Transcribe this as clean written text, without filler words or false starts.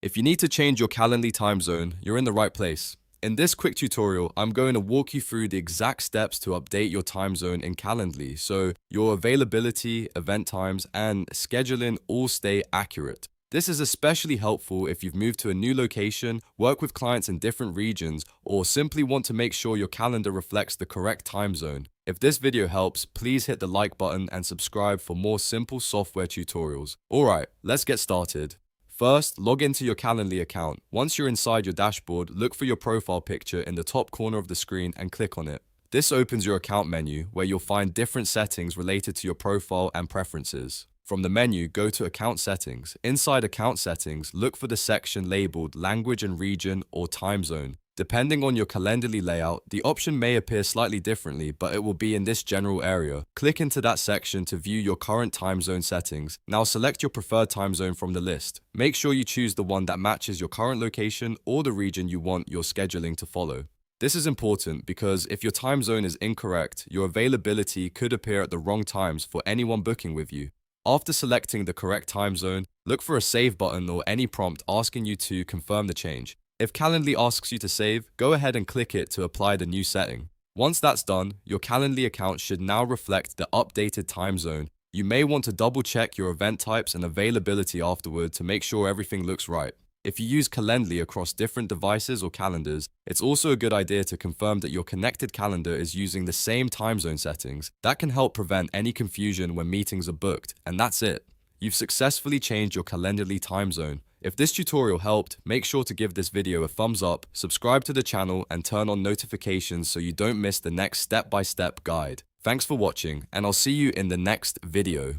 If you need to change your Calendly time zone, you're in the right place. In this quick tutorial, I'm going to walk you through the exact steps to update your time zone in Calendly so your availability, event times, and scheduling all stay accurate. This is especially helpful if you've moved to a new location, work with clients in different regions, or simply want to make sure your calendar reflects the correct time zone. If this video helps, please hit the like button and subscribe for more simple software tutorials. Alright, let's get started. First, log into your Calendly account. Once you're inside your dashboard, look for your profile picture in the top corner of the screen and click on it. This opens your account menu where you'll find different settings related to your profile and preferences. From the menu, go to Account Settings. Inside Account Settings, look for the section labeled Language and Region or Time Zone. Depending on your Calendly layout, the option may appear slightly differently, but it will be in this general area. Click into that section to view your current time zone settings. Now select your preferred time zone from the list. Make sure you choose the one that matches your current location or the region you want your scheduling to follow. This is important because if your time zone is incorrect, your availability could appear at the wrong times for anyone booking with you. After selecting the correct time zone, look for a save button or any prompt asking you to confirm the change. If Calendly asks you to save, go ahead and click it to apply the new setting. Once that's done, your Calendly account should now reflect the updated time zone. You may want to double check your event types and availability afterward to make sure everything looks right. If you use Calendly across different devices or calendars, it's also a good idea to confirm that your connected calendar is using the same time zone settings. That can help prevent any confusion when meetings are booked, and that's it. You've successfully changed your Calendly time zone. If this tutorial helped, make sure to give this video a thumbs up, subscribe to the channel, and turn on notifications so you don't miss the next step-by-step guide. Thanks for watching, and I'll see you in the next video.